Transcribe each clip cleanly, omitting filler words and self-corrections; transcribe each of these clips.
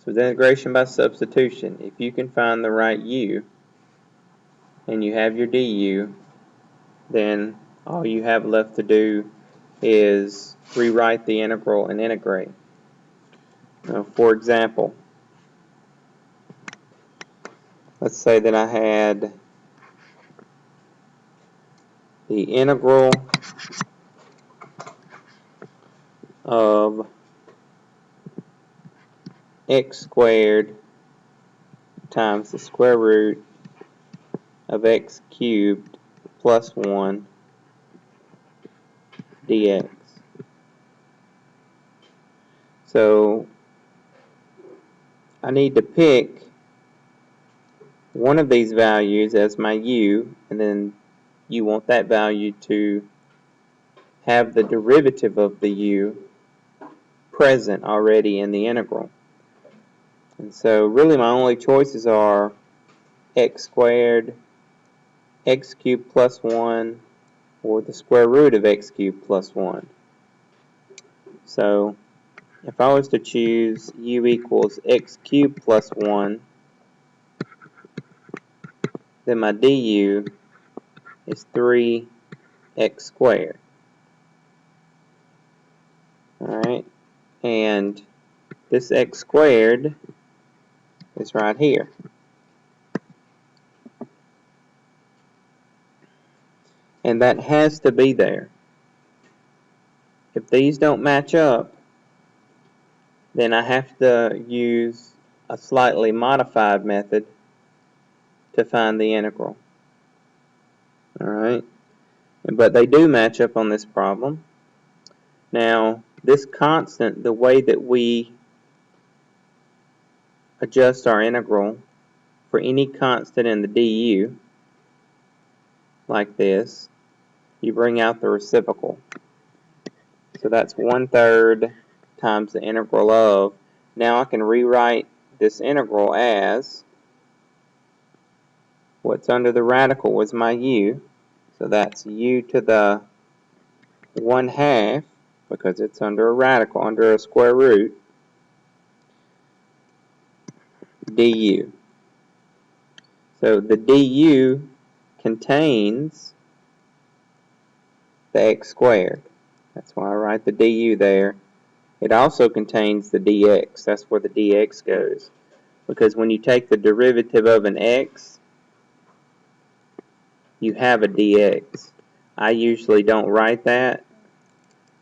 with integration by substitution, if you can find the right u and you have your du, then all you have left to do is rewrite the integral and integrate. Now, for example, let's say that I had the integral of x squared times the square root of x cubed plus 1 dx. So I need to pick one of these values as my u, and then you want that value to have the derivative of the u present already in the integral. And so really my only choices are x squared, x cubed plus 1, or the square root of x cubed plus 1. So if I was to choose u equals x cubed plus 1, then my du is 3x squared. Alright, and this x squared is right here. And that has to be there. If these don't match up, then I have to use a slightly modified method to find the integral. Alright, but they do match up on this problem. Now, this constant, the way that we adjust our integral for any constant in the du, like this, you bring out the reciprocal. So that's 1/3 times the integral of. Now I can rewrite this integral as what's under the radical was my u. So that's u to the 1/2, because it's under a radical, under a square root, du. So the du contains the x squared. That's why I write the du there. It also contains the dx. That's where the dx goes. Because when you take the derivative of an x, you have a dx. I usually don't write that,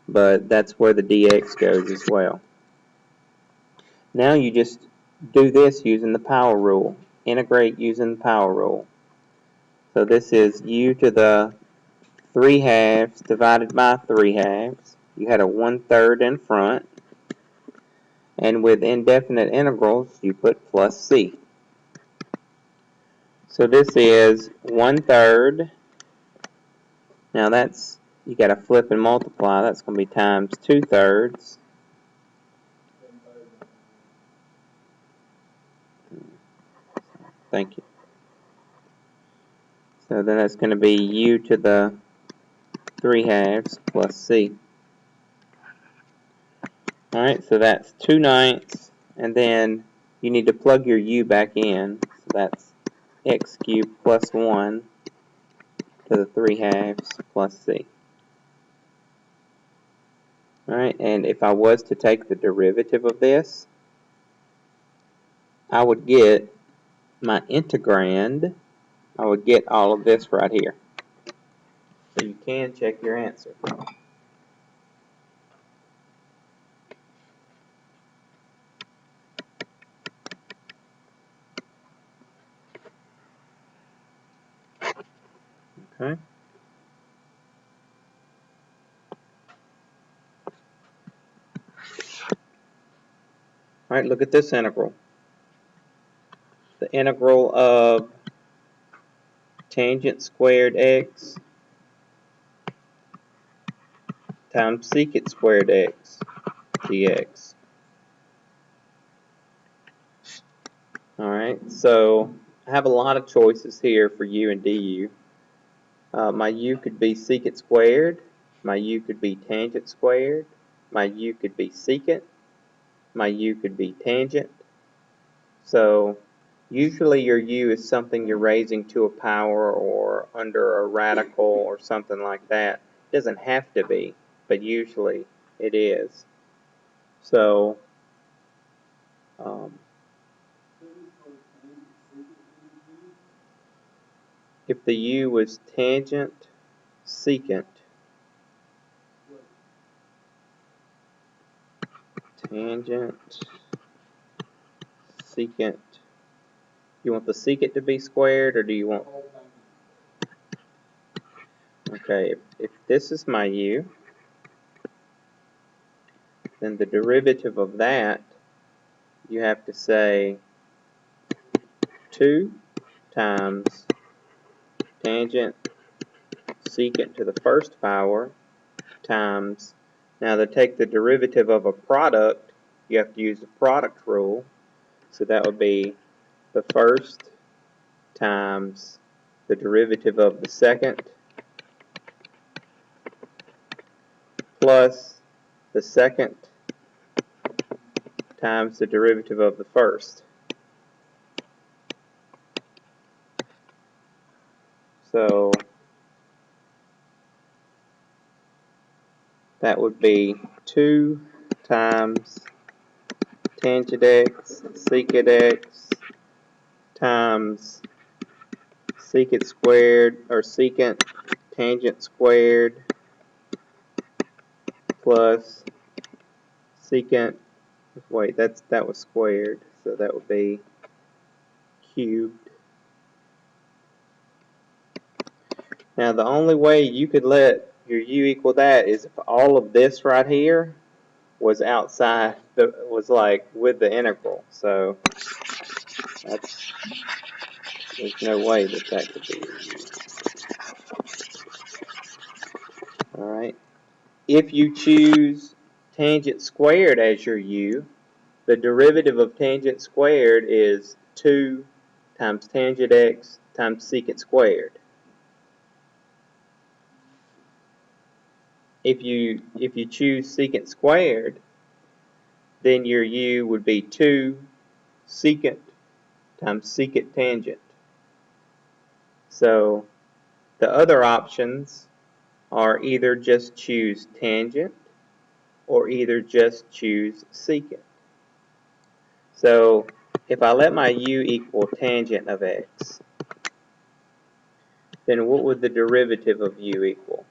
but that's where the dx goes as well. Now you just do this using the power rule. Integrate using the power rule. So this is u to the 3/2 divided by 3/2. You had a 1/3 in front. And with indefinite integrals, you put plus c. So this is 1/3. Now that's, you got to flip and multiply. That's going to be times 2/3. Thank you. So then that's going to be u to the 3/2 plus c. Alright, so that's 2/9, and then you need to plug your u back in. So that's x cubed plus 1 to the 3/2 plus c. Alright, and if I was to take the derivative of this, I would get my integrand, I would get all of this right here. So you can check your answer. Okay. Alright, look at this integral. The integral of tangent squared x times secant squared x dx. Alright, so I have a lot of choices here for u and du. My u could be secant squared, my u could be tangent squared, my u could be secant, my u could be tangent, So usually your u is something you're raising to a power or under a radical or something like that. It doesn't have to be, but usually it is. So if the u was tangent, secant, secant, you want the secant to be squared, or do you want... Okay, if this is my u, then the derivative of that, you have to say 2 times tangent secant to the first power times, now to take the derivative of a product, you have to use the product rule, so that would be the first times the derivative of the second plus the second times the derivative of the first. So that would be 2 times tangent x secant x times secant squared, or secant tangent squared, plus secant, wait, that was squared, so that would be cubed. Now the only way you could let your u equal that is if all of this right here was outside, was like with the integral. So there's no way that could be your u. Alright. If you choose tangent squared as your u, the derivative of tangent squared is 2 times tangent x times secant squared. If you choose secant squared, then your u would be 2 secant times secant tangent. So the other options are either just choose tangent or either just choose secant. So if I let my u equal tangent of x, then what would the derivative of u equal?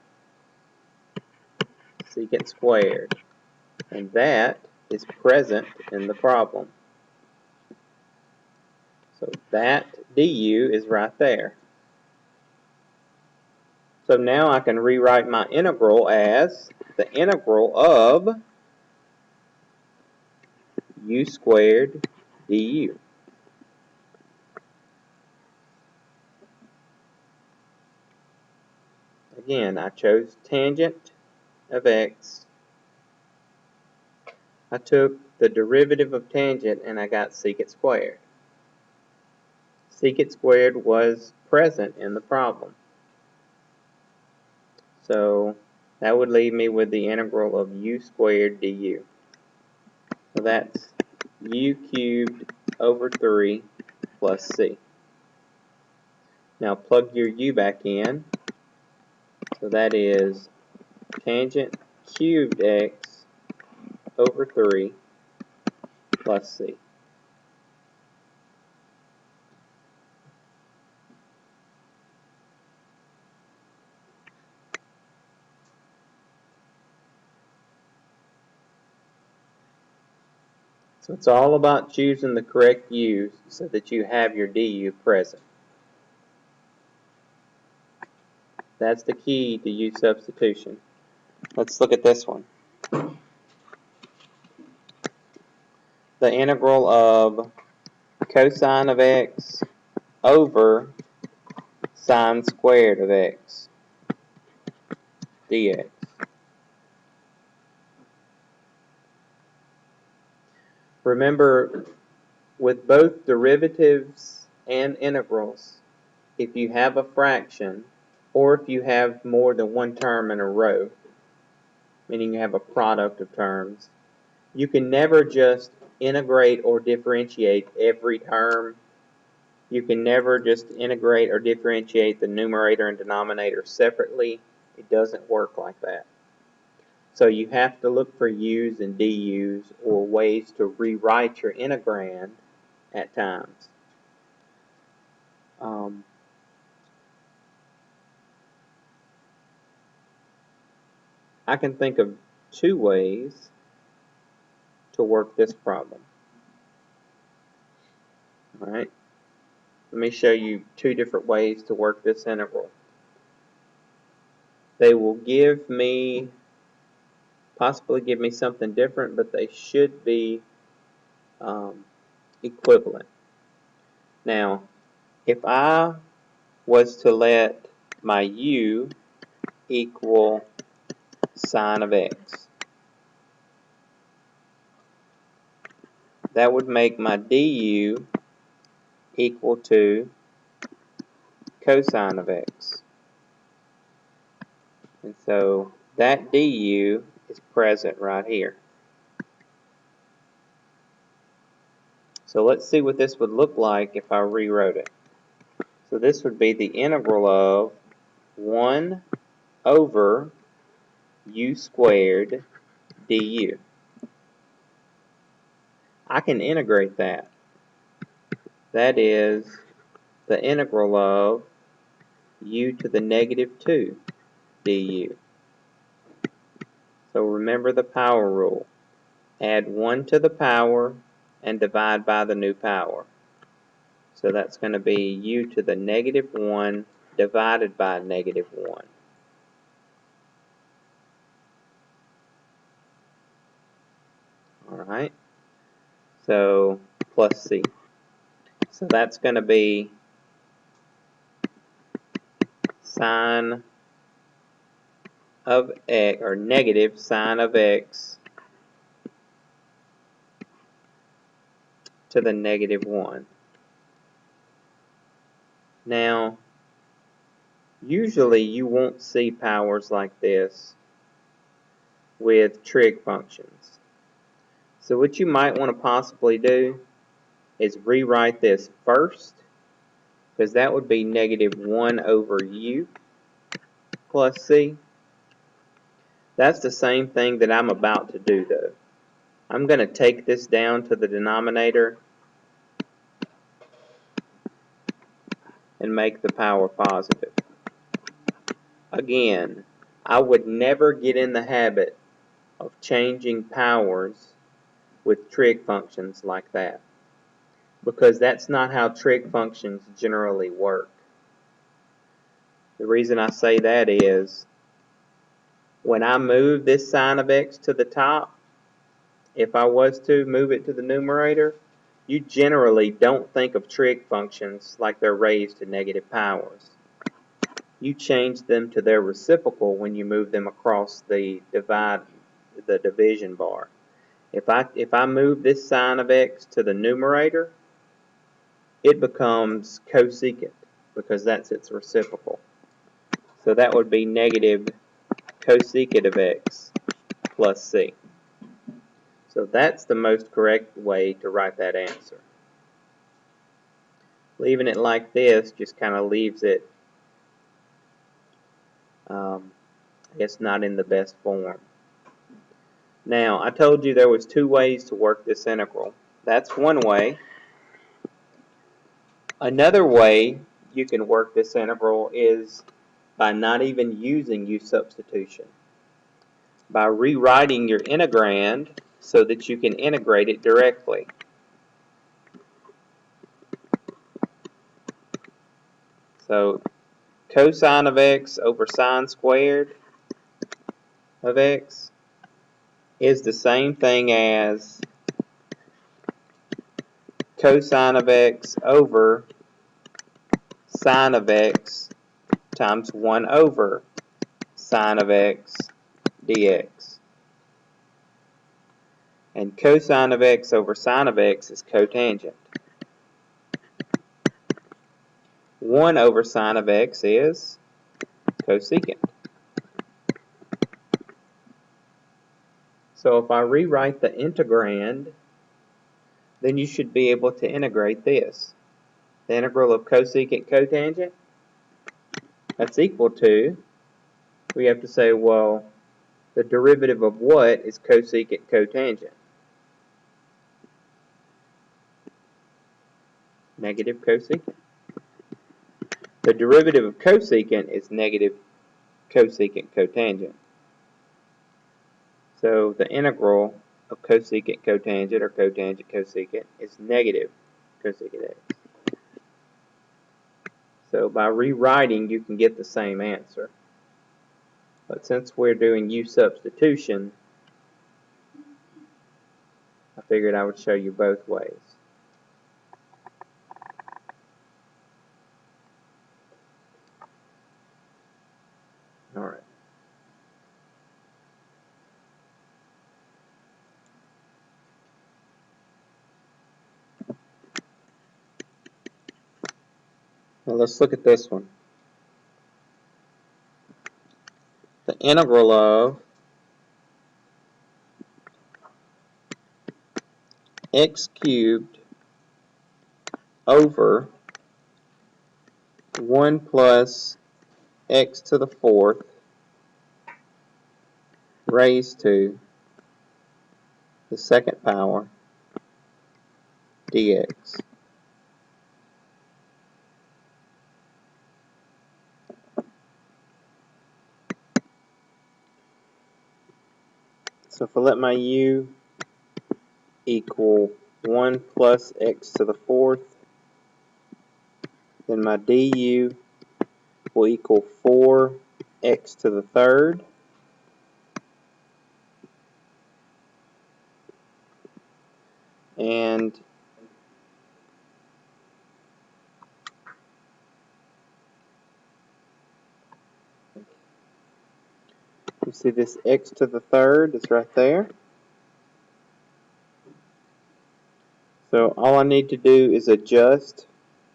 Secant squared. And that is present in the problem. So that du is right there. So now I can rewrite my integral as the integral of u squared du. Again, I chose tangent of x. I took the derivative of tangent and I got secant squared. Secant squared was present in the problem. So that would leave me with the integral of u squared du. So that's u cubed over 3 plus c. Now plug your u back in. So that is tangent cubed x over 3 plus c. So it's all about choosing the correct u so that you have your du present. That's the key to U-substitution. Let's look at this one. The integral of cosine of x over sine squared of x dx. Remember, with both derivatives and integrals, if you have a fraction, or if you have more than one term in a row, meaning you have a product of terms, you can never just integrate or differentiate every term. You can never just integrate or differentiate the numerator and denominator separately. It doesn't work like that. So you have to look for u's and du's or ways to rewrite your integrand at times. I can think of two ways to work this problem. All right, let me show you two different ways to work this integral. They will possibly give me something different, but they should be equivalent. Now, if I was to let my u equal sine of x, that would make my du equal to cosine of x. And so that du is present right here. So let's see what this would look like if I rewrote it. So this would be the integral of 1 over u squared du. I can integrate that. That is the integral of u to the negative 2 du. So remember the power rule. Add 1 to the power and divide by the new power. So that's going to be u to the negative 1 divided by negative 1. Alright, so plus c. So that's going to be sine of x, or negative sine of x to the negative 1. Now, usually you won't see powers like this with trig functions. So what you might want to possibly do is rewrite this first, because that would be negative 1 over u plus c. That's the same thing that I'm about to do though. I'm going to take this down to the denominator and make the power positive. Again, I would never get in the habit of changing powers with trig functions like that, because that's not how trig functions generally work. The reason I say that is when I move this sine of x to the top, if I was to move it to the numerator, you generally don't think of trig functions like they're raised to negative powers. You change them to their reciprocal when you move them across the division bar. If I move this sine of x to the numerator, it becomes cosecant because that's its reciprocal. So that would be negative cosecant of x plus c. So that's the most correct way to write that answer. Leaving it like this just kind of leaves it, I guess, not in the best form. Now, I told you there was two ways to work this integral. That's one way. Another way you can work this integral is by not even using U-substitution. By rewriting your integrand so that you can integrate it directly. So cosine of x over sine squared of x is the same thing as cosine of x over sine of x times 1 over sine of x dx. And cosine of x over sine of x is cotangent. 1 over sine of x is cosecant. So if I rewrite the integrand then you should be able to integrate this. The integral of cosecant cotangent, that's equal to, we have to say, well, the derivative of what is cosecant cotangent? Negative cosecant. The derivative of cosecant is negative cosecant cotangent. So the integral of cosecant cotangent, or cotangent cosecant, is negative cosecant x. So by rewriting, you can get the same answer. But since we're doing U-substitution, I figured I would show you both ways. Alright. Now let's look at this one. The integral of x cubed over 1 plus x to the fourth raised to the second power dx. So if I let my u equal 1 plus x to the fourth, then my du will equal 4x to the third. And you see this x to the third is right there. So all I need to do is adjust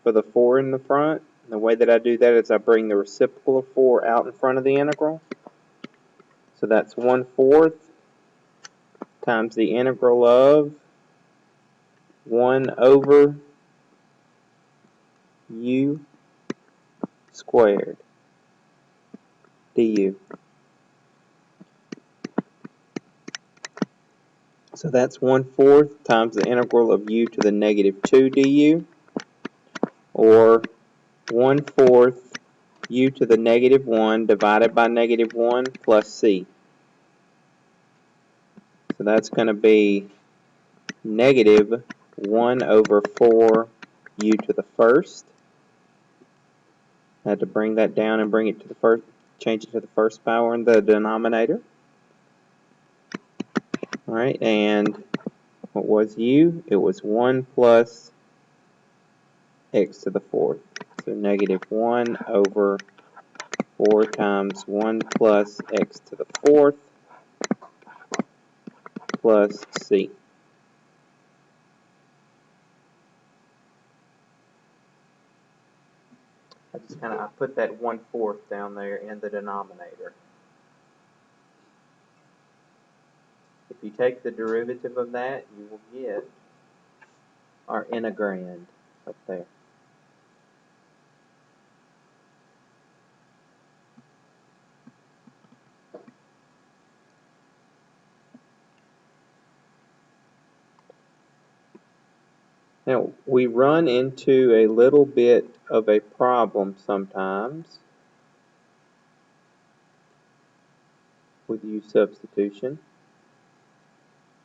for the 4 in the front. And the way that I do that is I bring the reciprocal of 4 out in front of the integral. So that's 1/4 times the integral of 1 over u squared du. So that's 1/4 times the integral of u to the -2 du, or 1/4 u to the -1 divided by -1 plus c. So that's going to be negative 1 over 4 u to the first. I had to bring that down and bring it to the first, change it to the first power in the denominator. Alright, and what was u? It was 1 plus x to the fourth. So negative 1 over 4 times 1 plus x to the fourth plus c. I put that 1/4 down there in the denominator. If you take the derivative of that, you will get our integrand up there. Now, we run into a little bit of a problem sometimes with U-substitution,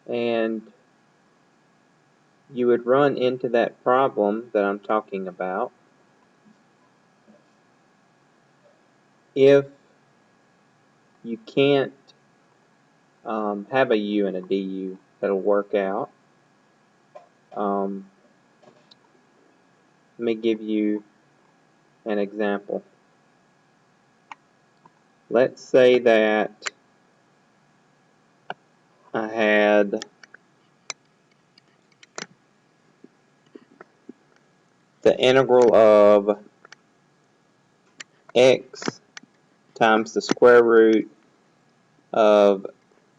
and you would run into that problem that I'm talking about if you can't have a u and a du that'll work out. Let me give you an example. Let's say that I had the integral of x times the square root of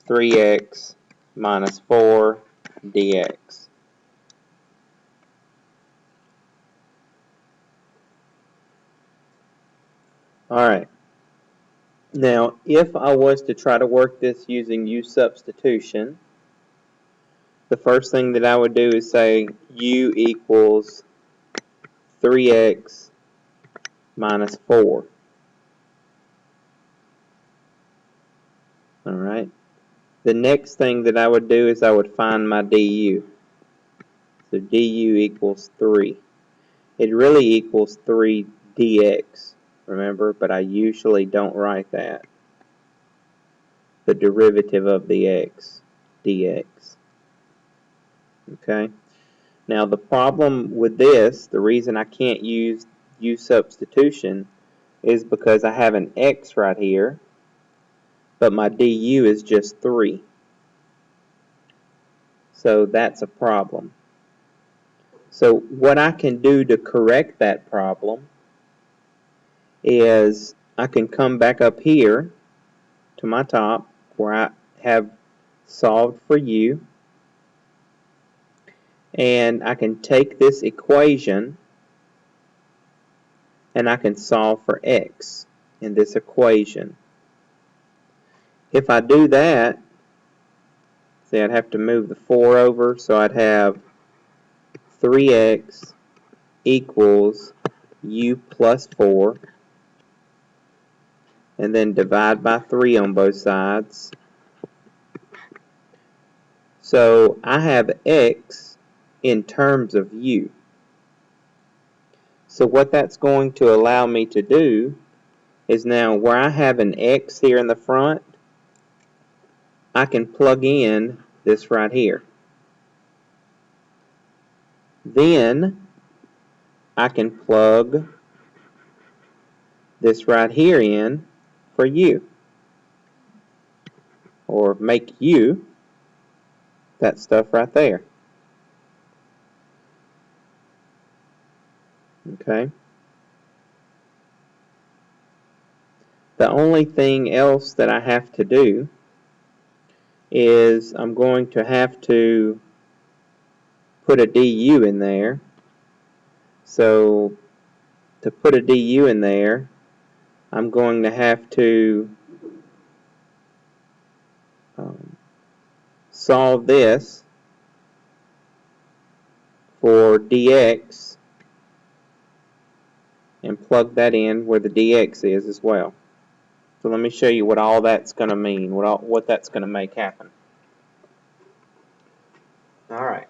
3x minus 4 dx. Alright, now if I was to try to work this using U-Substitution, the first thing that I would do is say U equals 3x minus 4. Alright, the next thing that I would do is I would find my du. So du equals 3. It really equals 3 dx, remember, but I usually don't write that. The derivative of the x, dx. Okay? Now the problem with this, the reason I can't use U-Substitution is because I have an x right here, but my du is just 3. So that's a problem. So what I can do to correct that problem is I can come back up here to my top where I have solved for u, and I can take this equation and I can solve for x in this equation. If I do that, see, I'd have to move the 4 over, so I'd have 3x equals u plus 4, and then divide by 3 on both sides. So I have x in terms of u. So what that's going to allow me to do is now where I have an x here in the front, I can plug in this right here. Then I can plug this right here in for u, or make u that stuff right there. Okay. The only thing else that I have to do is I'm going to have to put a du in there. So to put a du in there, I'm going to have to solve this for dx and plug that in where the dx is as well. So let me show you what all that's going to mean, what that's going to make happen. Alright,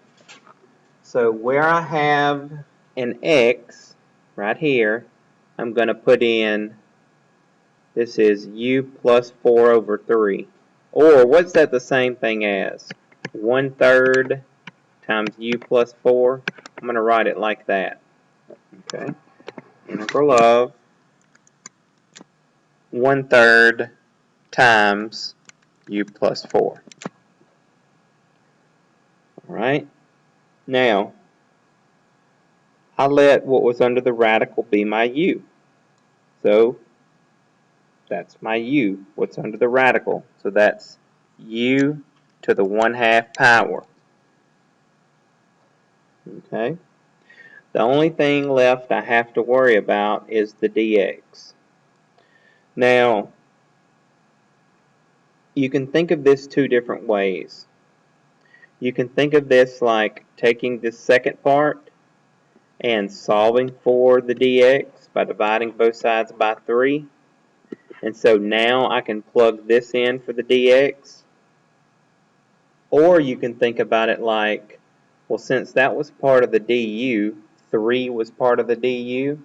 so where I have an x right here, I'm going to put in, this is u plus 4 over 3. Or what's that the same thing as? 1/3 times u plus 4. I'm going to write it like that. Okay, integral of 1/3 times u plus 4. Alright, now I let what was under the radical be my u. So that's my u, what's under the radical. So that's u to the 1/2 power. Okay, the only thing left I have to worry about is the dx. Now, you can think of this two different ways. You can think of this like taking this second part and solving for the dx by dividing both sides by 3. And so now I can plug this in for the dx. Or you can think about it like, well, since that was part of the du, 3 was part of the du,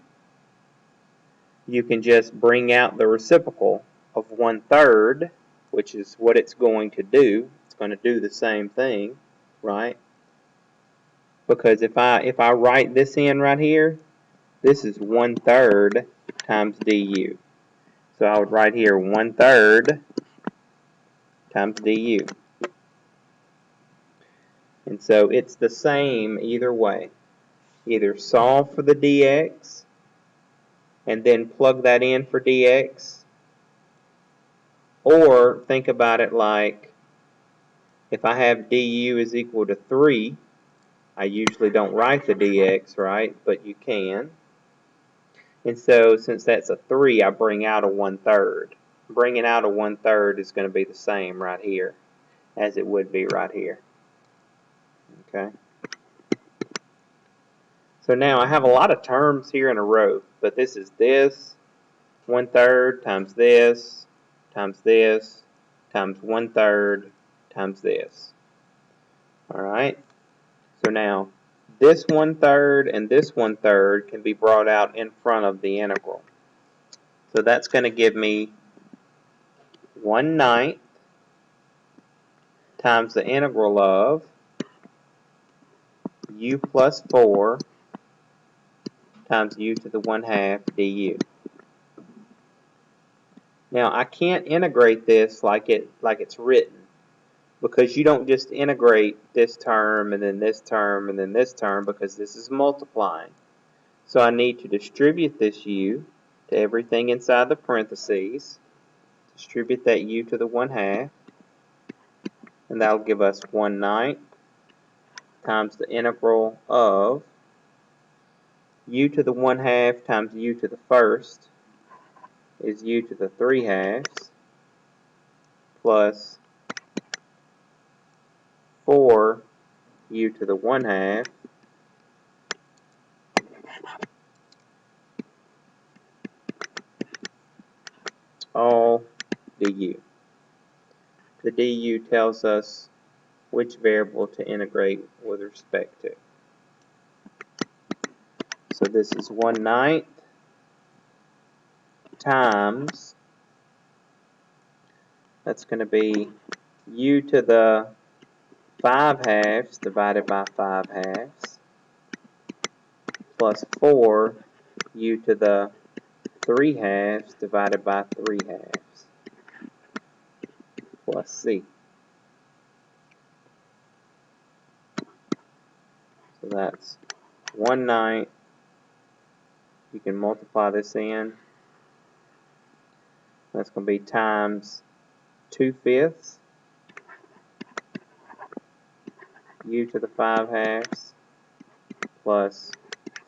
you can just bring out the reciprocal of 1/3, which is what it's going to do. It's going to do the same thing, right? Because if I write this in right here, this is 1/3 times du. So I would write here 1/3 times du. And so it's the same either way. Either solve for the dx and then plug that in for dx, or think about it like if I have du is equal to 3, I usually don't write the dx, right? But you can. And so since that's a 3, I bring out a 1/3. Bringing out a 1/3 is going to be the same right here as it would be right here. Okay. So now I have a lot of terms here in a row, but this is this 1/3 times this times this times 1/3 times this. Alright, so now this 1/3 and this 1/3 can be brought out in front of the integral. So that's going to give me 1/9 times the integral of u plus 4 times u to the 1/2 du. Now I can't integrate this like it's written, because you don't just integrate this term and then this term and then this term, because this is multiplying. So I need to distribute this u to everything inside the parentheses. Distribute that u to the 1/2, and that'll give us 1/9 times the integral of u to the 1/2 times u to the first is u to the 3/2 plus 4 u to the 1/2 all du. The du tells us which variable to integrate with respect to. So this is 1/9 times, that's going to be u to the 5/2 divided by 5/2 plus 4 u to the 3/2 divided by 3/2 plus c. So that's 1/9. You can multiply this in. That's going to be times 2/5 u to the 5/2 plus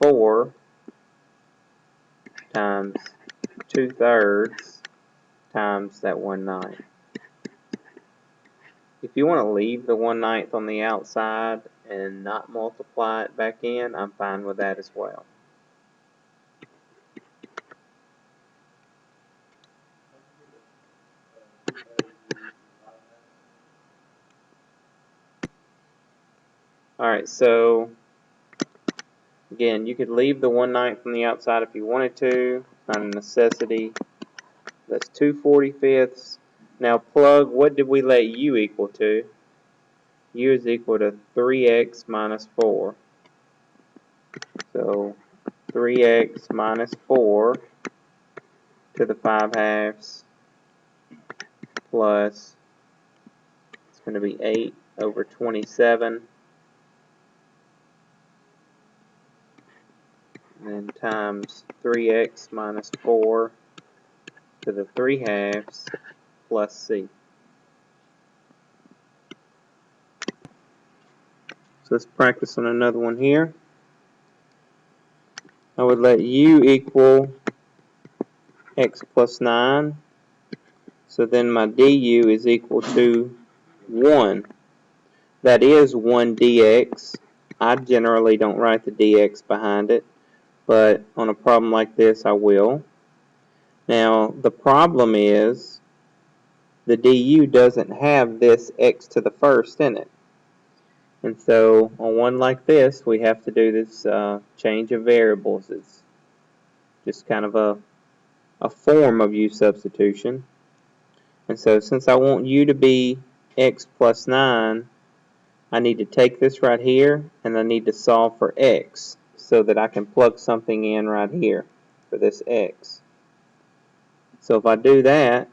4 times 2/3 times that 1/9. If you want to leave the 1/9 on the outside and not multiply it back in, I'm fine with that as well. Alright, so again, you could leave the 1/9 on the outside if you wanted to. It's not a necessity. That's 2/45. Now plug, what did we let u equal to? U is equal to 3x minus 4. So 3x minus 4 to the 5/2 plus, it's going to be 8 over 27, and then times 3x minus 4 to the 3/2 plus c. So let's practice on another one here. I would let u equal x plus 9. So then my du is equal to 1. That is 1 dx. I generally don't write the dx behind it, but on a problem like this I will. Now the problem is the du doesn't have this x to the first in it. And so on one like this, we have to do this change of variables. It's just kind of a form of U-substitution. And so since I want u to be x plus 9, I need to take this right here and I need to solve for x so that I can plug something in right here for this x. So if I do that,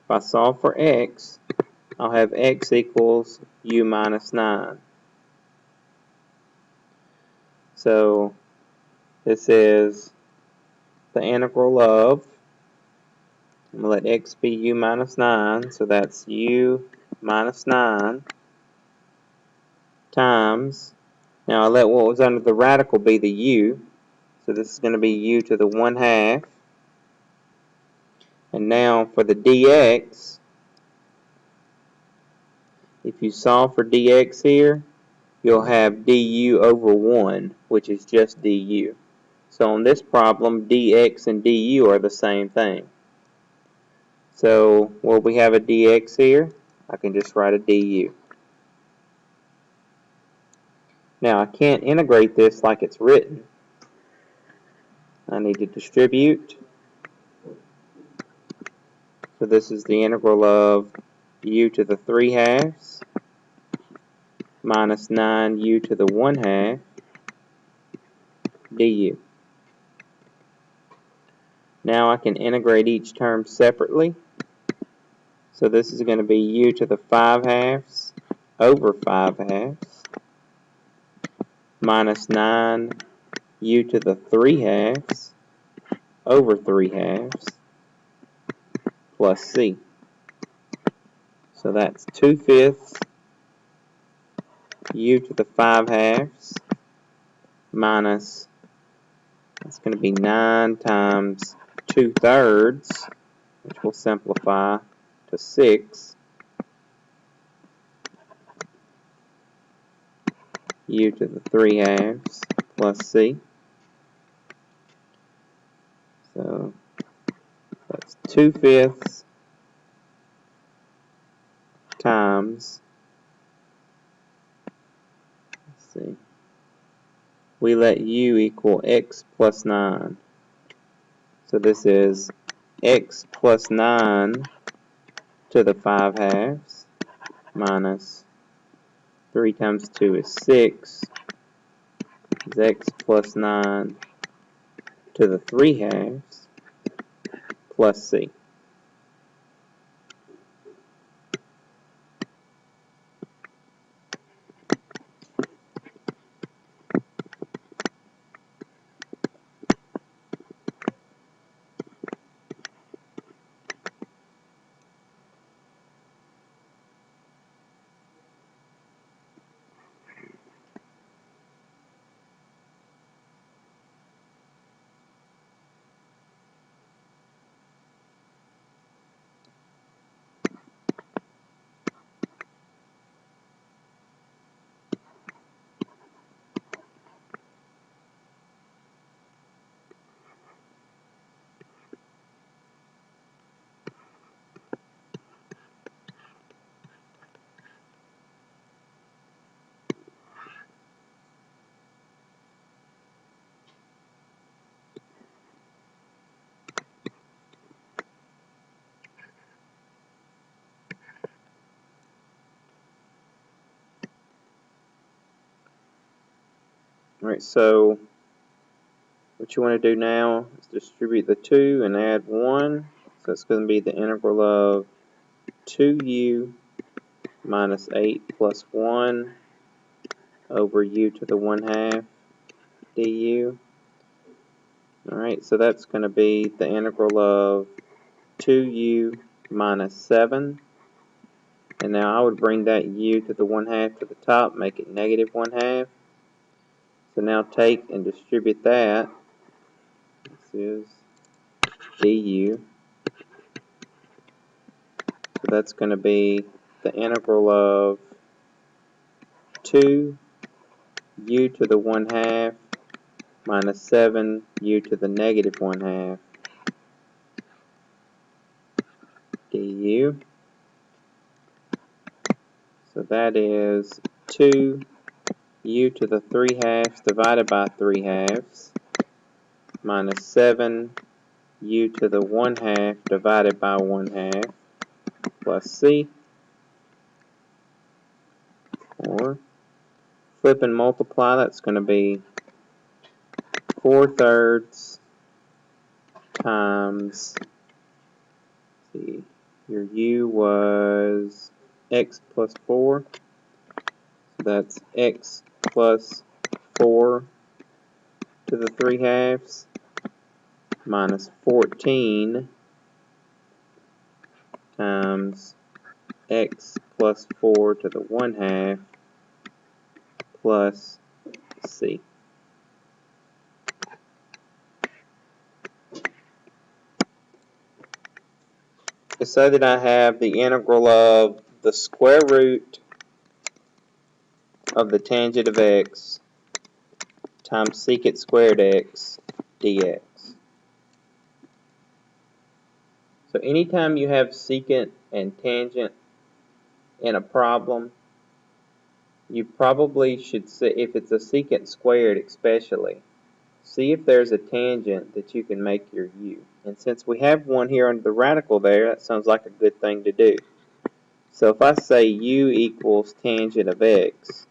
if I solve for x, I'll have x equals u minus 9. So this is the integral of, I'm going to let x be u minus 9, so that's u minus 9 times, now I let what was under the radical be the u, So this is going to be u to the 1/2. And now for the dx, if you solve for dx here, you'll have du over 1, which is just du. So on this problem, dx and du are the same thing. So where we have a dx here, I can just write a du. Now I can't integrate this like it's written. I need to distribute. So this is the integral of u to the 3/2 minus 9u to the 1/2 du. Now I can integrate each term separately. So this is going to be u to the 5/2 over 5/2 minus 9u to the 3/2 over 3/2 plus c. So that's 2/5 u to the 5/2 minus, that's going to be 9 times 2/3, which will simplify to 6 u to the 3/2 plus c. So that's 2/5 times, let's see, we let u equal x plus 9. So this is x plus 9 to the 5/2 minus 3 times 2 is 6 is x plus 9 to the 3/2 plus c. Alright, so what you want to do now is distribute the 2 and add 1. So it's going to be the integral of 2u minus 8 plus 1 over u to the 1/2 du. Alright, so that's going to be the integral of 2u minus 7. And now I would bring that u to the 1/2 to the top, make it negative 1/2. So now take and distribute that. This is du. So that's going to be the integral of 2u to the 1/2 minus 7u to the negative 1/2 du. So that is 2u to the 3/2 divided by 3/2 minus 7u to the 1/2 divided by 1/2 plus c, or flip and multiply. That's going to be 4/3 times, see, your u was x plus 4. So that's x plus 4 to the 3/2 minus 14 times x plus 4 to the 1/2 plus c. to say that I have the integral of the square root of the tangent of x times secant squared x dx. So anytime you have secant and tangent in a problem, you probably should see, if it's a secant squared especially, see if there's a tangent that you can make your u. And since we have one here under the radical there, that sounds like a good thing to do. So if I say u equals tangent of x,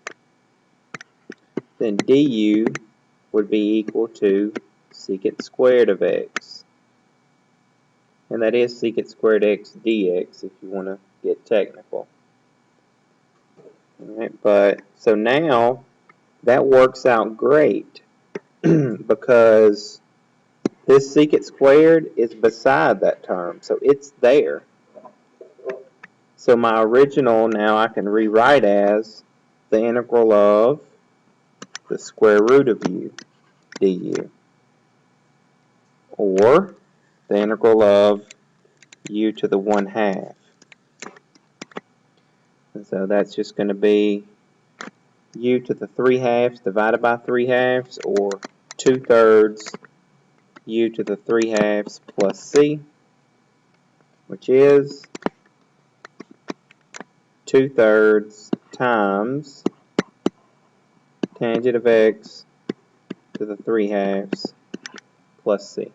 then du would be equal to secant squared of x. And that is secant squared x dx if you want to get technical. All right, but so now that works out great because this secant squared is beside that term, so it's there. So my original now I can rewrite as the integral of the square root of u du, or the integral of u to the 1/2. And so that's just going to be u to the 3/2 divided by 3/2, or 2/3 u to the 3/2 plus c, which is 2/3 times tangent of x to the 3/2 plus c.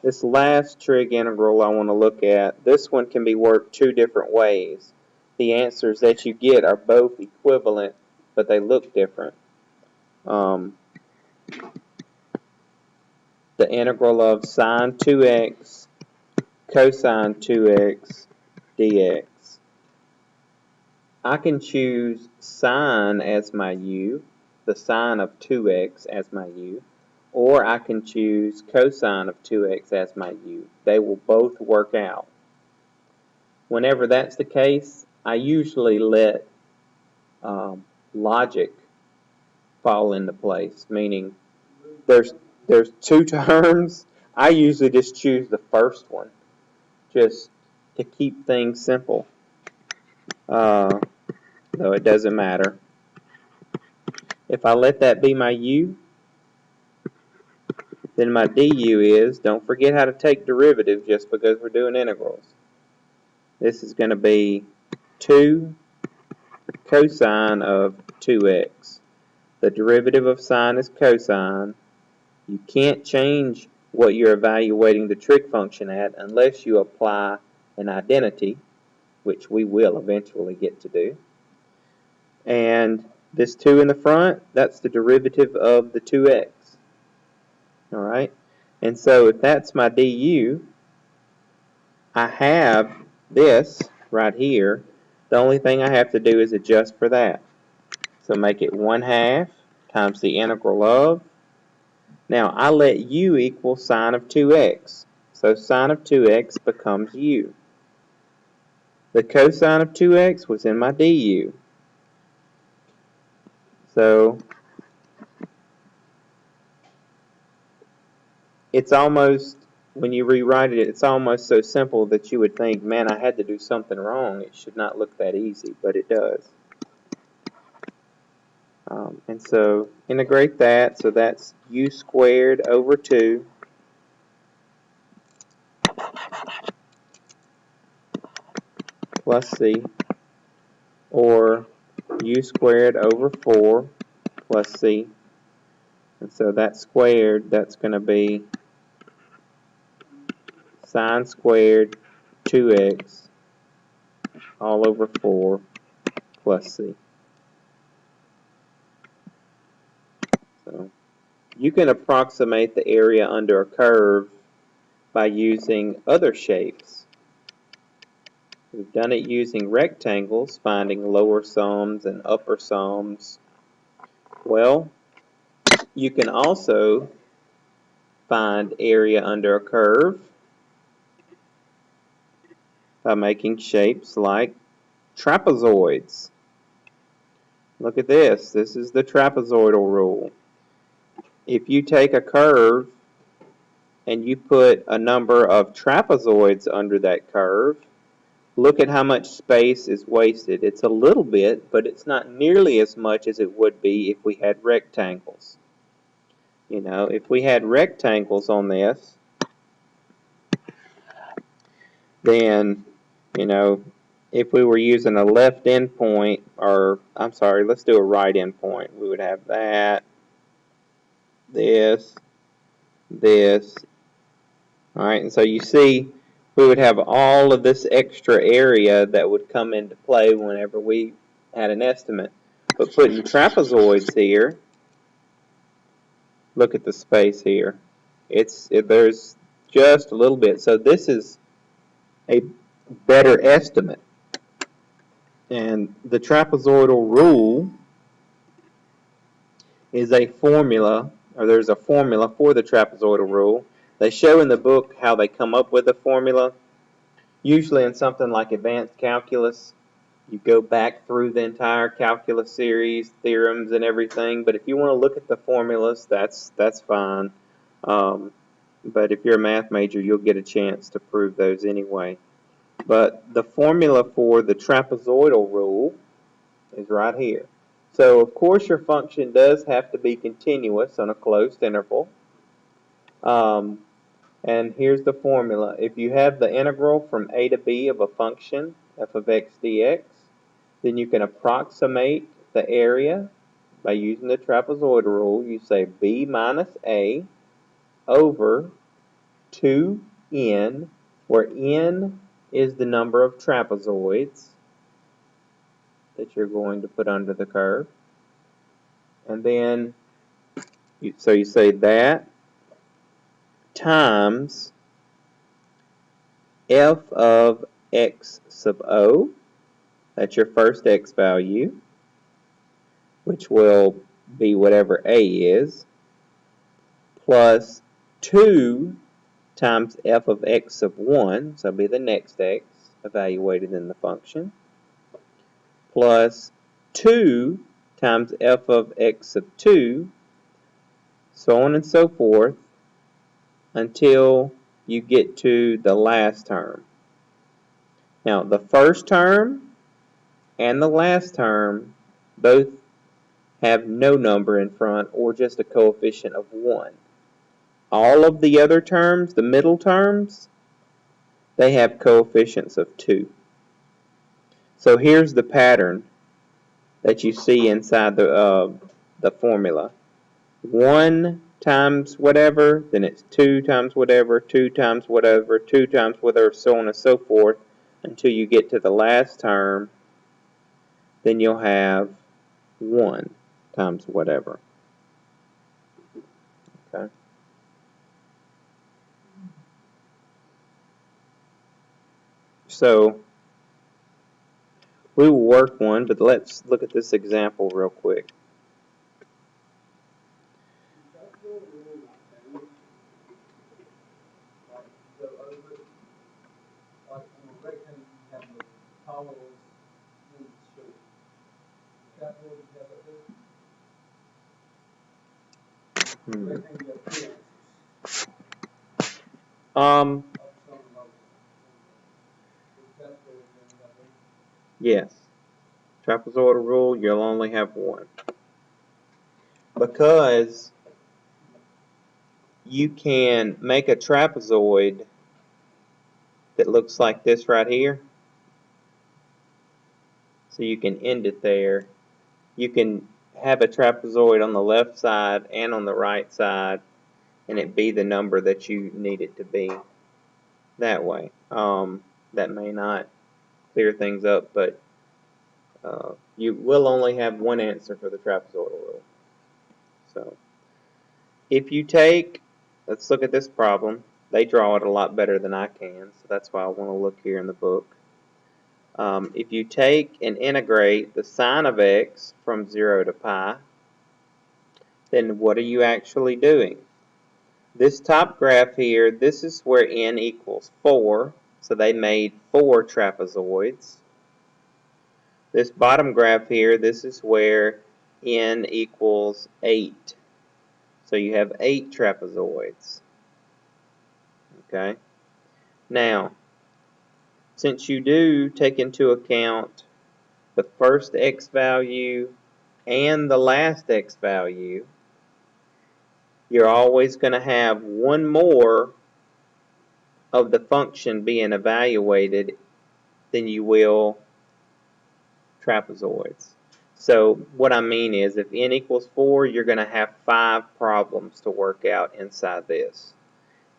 This last trig integral I want to look at, this one can be worked two different ways. The answers that you get are both equivalent, but they look different. The integral of sine 2x cosine 2x dx. I can choose sine as my u, the sine of 2x as my u, or I can choose cosine of 2x as my u. They will both work out. Whenever that's the case, I usually let logic fall into place, meaning there's two terms. I usually just choose the first one, just to keep things simple, though it doesn't matter. If I let that be my u, then my du is, don't forget how to take derivatives just because we're doing integrals. This is going to be 2 cosine of 2x. The derivative of sine is cosine. You can't change what you're evaluating the trig function at unless you apply an identity, which we will eventually get to do. And this 2 in the front, that's the derivative of the 2x. Alright? And so if that's my du, I have this right here. The only thing I have to do is adjust for that. So make it 1/2 times the integral of. Now I let u equal sine of 2x. So sine of 2x becomes u. The cosine of 2x was in my du. So it's almost, when you rewrite it, it's almost so simple that you would think, man, I had to do something wrong. It should not look that easy, but it does. And so integrate that, so that's u squared over 2 plus c, or u squared over 4 plus c. And so that squared, that's going to be sine squared 2x all over 4 plus c. So you can approximate the area under a curve by using other shapes. We've done it using rectangles, finding lower sums and upper sums. Well, you can also find area under a curve by making shapes like trapezoids. Look at this. This is the trapezoidal rule. If you take a curve and you put a number of trapezoids under that curve, look at how much space is wasted. It's a little bit, but it's not nearly as much as it would be if we had rectangles. You know, if we had rectangles on this, then, you know, if we were using a left endpoint, or I'm sorry, let's do a right endpoint, we would have that, this, this. All right, and so you see, we would have all of this extra area that would come into play whenever we had an estimate. But putting trapezoids here, look at the space here. There's just a little bit. So this is a better estimate. And the trapezoidal rule is a formula, or there's a formula for the trapezoidal rule. They show in the book how they come up with the formula. Usually in something like advanced calculus, you go back through the entire calculus series, theorems and everything. But if you want to look at the formulas, that's fine. But if you're a math major, you'll get a chance to prove those anyway. But the formula for the trapezoidal rule is right here. So of course your function does have to be continuous on a closed interval. And here's the formula. If you have the integral from a to b of a function, f of x dx, then you can approximate the area by using the trapezoidal rule. You say b minus a over 2n, where n is the number of trapezoids that you're going to put under the curve. And then, so you say that times f of x sub o, that's your first x value, which will be whatever a is, plus 2 times f of x sub 1, so it'll be the next x evaluated in the function, plus 2 times f of x sub 2, so on and so forth, until you get to the last term. Now, the first term and the last term both have no number in front or just a coefficient of 1. All of the other terms, the middle terms, they have coefficients of 2. So here's the pattern that you see inside the formula. 1 times whatever, then it's 2 times whatever, 2 times whatever, 2 times whatever, so on and so forth, until you get to the last term. Then you'll have 1 times whatever. Okay. So we will work one, but let's look at this example real quick. Yes. Trapezoidal rule, you'll only have one. Because you can make a trapezoid that looks like this right here. So you can end it there. You can have a trapezoid on the left side and on the right side, and it be the number that you need it to be that way. That may not clear things up, but you will only have one answer for the trapezoidal rule. So if you take, let's look at this problem. They draw it a lot better than I can, so that's why I want to look here in the book. If you take and integrate the sine of x from 0 to pi, then what are you actually doing? This top graph here, this is where n equals 4, so they made 4 trapezoids. This bottom graph here, this is where n equals 8. So you have 8 trapezoids. Okay. Now, since you do take into account the first x value and the last x value, you're always going to have one more of the function being evaluated than you will trapezoids. So what I mean is, if n equals 4, you're going to have 5 problems to work out inside this.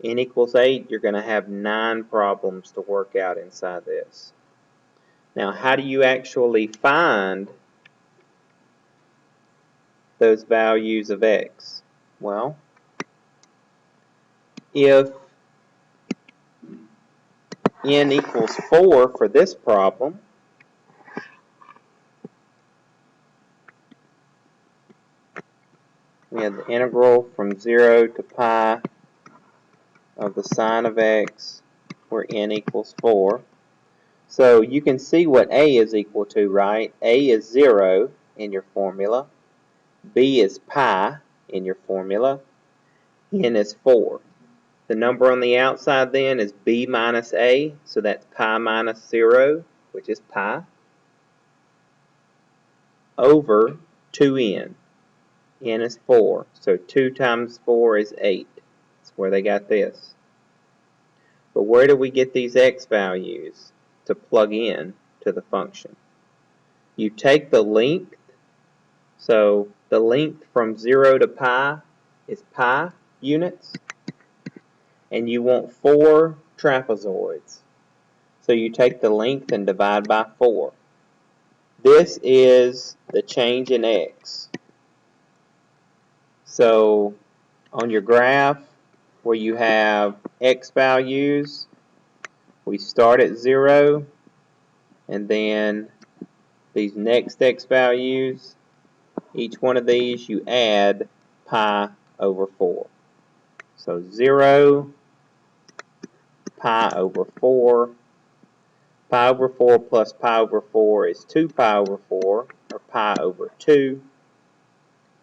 N equals 8, you're going to have 9 problems to work out inside this. Now, how do you actually find those values of x? Well, if n equals 4 for this problem, we have the integral from 0 to pi of the sine of x where n equals 4. So you can see what a is equal to, right? A is 0 in your formula. B is pi in your formula. N is 4. The number on the outside then is b minus a, so that's pi minus 0, which is pi, over 2n. N is 4, so 2 times 4 is 8. That's where they got this. But where do we get these x values to plug in to the function? You take the length, so the length from 0 to pi is pi units, and you want 4 trapezoids. So you take the length and divide by 4. This is the change in x. So on your graph where you have x values, we start at 0, and then these next x values, each one of these you add pi over 4. So 0, pi over 4. Pi over 4 plus pi over 4 is 2 pi over 4, or pi over 2.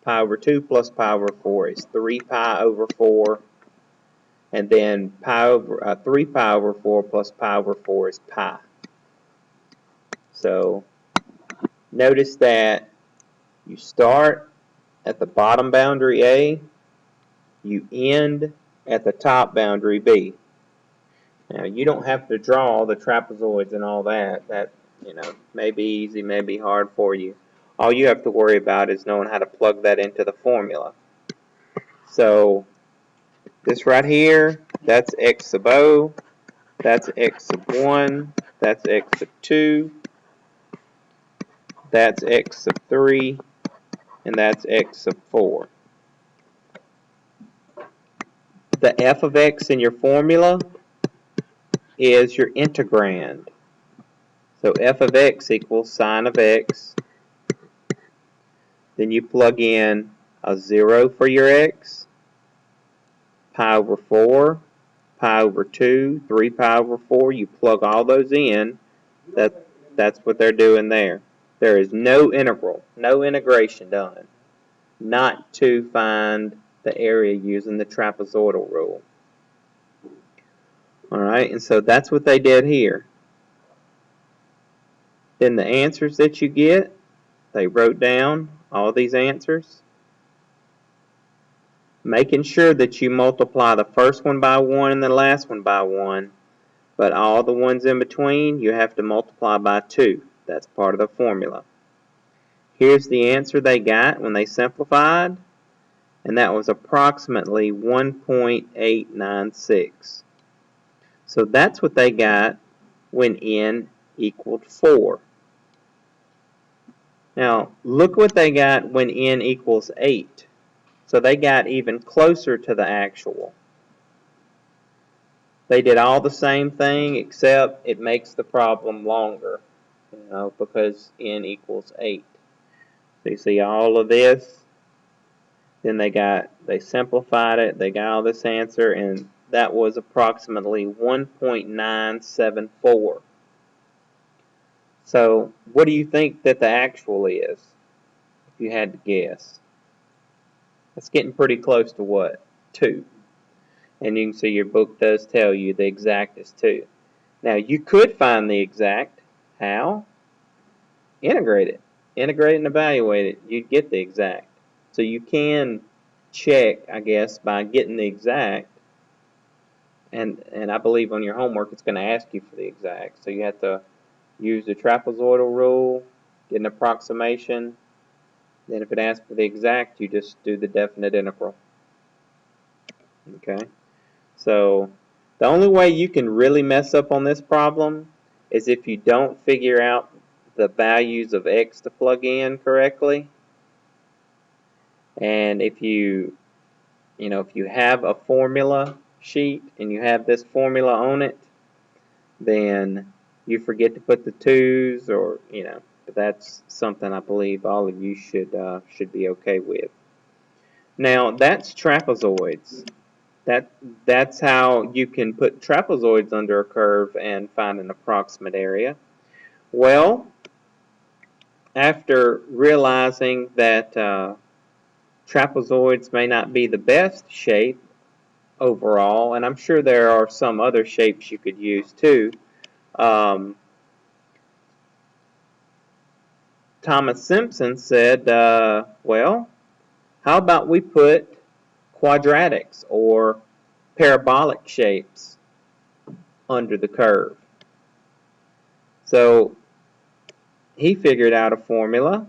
Pi over 2 plus pi over 4 is 3 pi over 4. And then 3 pi over 4 plus pi over 4 is pi. So notice that you start at the bottom boundary A, you end at the top boundary B. Now, you don't have to draw the trapezoids and all that. That, may be easy, may be hard for you. All you have to worry about is knowing how to plug that into the formula. So, this right here, that's x sub o, that's x sub 1, that's x sub 2, that's x sub 3, and that's x sub 4. The f of x in your formula is your integrand. So f of x equals sine of x. Then you plug in a 0 for your x, pi over 4, pi over 2, 3 pi over 4. You plug all those in. That's what they're doing there. There is no integral, no integration done, not to find the area using the trapezoidal rule. Alright, and so that's what they did here. Then the answers that you get, they wrote down all these answers, making sure that you multiply the first one by 1 and the last one by 1, but all the ones in between you have to multiply by 2. That's part of the formula. Here's the answer they got when they simplified, and that was approximately 1.896. So that's what they got when n equaled 4. Now, look what they got when n equals 8. So they got even closer to the actual. They did all the same thing, except it makes the problem longer, because n equals 8. So you see all of this, then they simplified it, they got all this answer, and that was approximately 1.974. So what do you think that the actual is, if you had to guess? It's getting pretty close to what? 2. And you can see your book does tell you the exact is 2. Now, you could find the exact. How? Integrate it. Integrate and evaluate it. You'd get the exact. So you can check, I guess, by getting the exact. And I believe on your homework it's going to ask you for the exact. So you have to use the trapezoidal rule, get an approximation. Then if it asks for the exact, you just do the definite integral. Okay? So the only way you can really mess up on this problem is if you don't figure out the values of x to plug in correctly. And if you have a formula sheet and you have this formula on it, then you forget to put the 2's, or but that's something I believe all of you should be okay with. Now that's trapezoids. That's how you can put trapezoids under a curve and find an approximate area. Well, after realizing that trapezoids may not be the best shape overall, and I'm sure there are some other shapes you could use too, Thomas Simpson said, well, how about we put quadratics or parabolic shapes under the curve? So he figured out a formula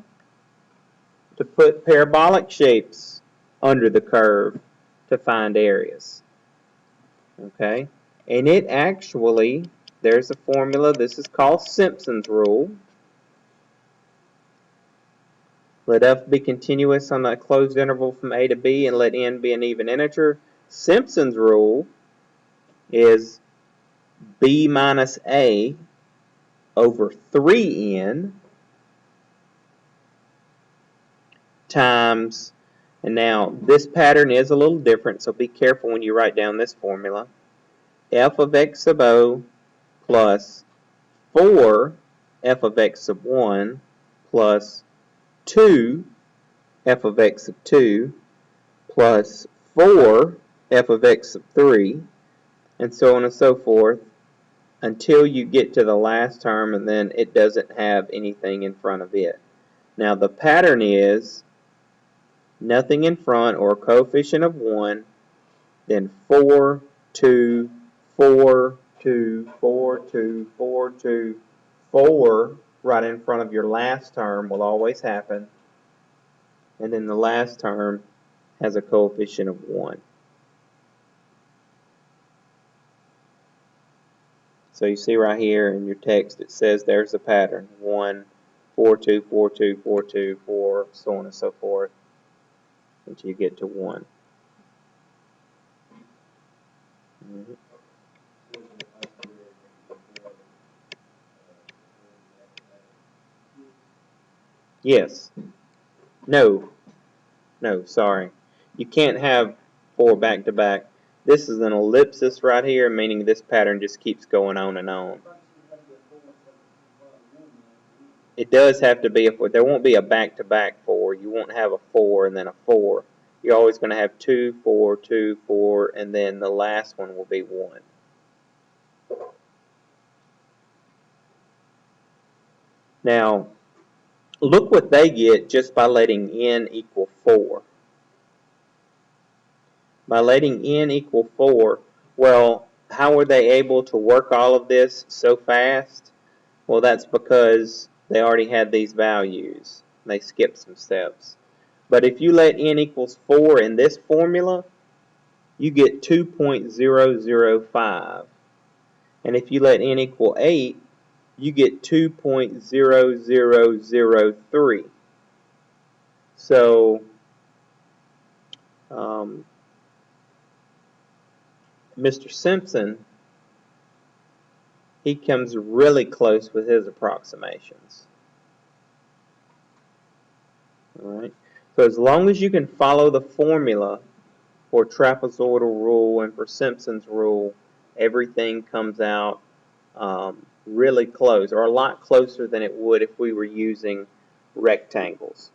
to put parabolic shapes under the curve to find areas. Okay, and it actually, there's a formula, this is called Simpsons Rule. Let f be continuous on a closed interval from a to b, and let n be an even integer. Simpsons Rule is b minus a over 3n times, and now this pattern is a little different, so be careful when you write down this formula. F of x sub o plus 4 f of x sub 1 plus 2 f of x sub 2 plus 4 f of x sub 3, and so on and so forth until you get to the last term, and then it doesn't have anything in front of it. Now the pattern is nothing in front, or a coefficient of 1, then 4, 2, 4, 2, 4, 2, 4, 2, 4 right in front of your last term will always happen, and then the last term has a coefficient of 1. So you see right here in your text it says there's a pattern: 1, 4, 2, 4, 2, 4, 2, 4, so on and so forth until you get to 1. Yes. No, sorry. You can't have 4 back to back. This is an ellipsis right here, meaning this pattern just keeps going on and on. It does have to be a 4. There won't be a back-to-back 4. You won't have a 4 and then a 4. You're always going to have 2, 4, 2, 4, and then the last one will be 1. Now, look what they get just by letting n equal 4. By letting n equal 4, well, how were they able to work all of this so fast? Well, that's because they already had these values. They skipped some steps. But if you let n equals 4 in this formula, you get 2.005. And if you let n equal 8, you get 2.0003. So, Mr. Simpson, he comes really close with his approximations. Alright, so as long as you can follow the formula for trapezoidal rule and for Simpson's rule, everything comes out really close, or a lot closer than it would if we were using rectangles.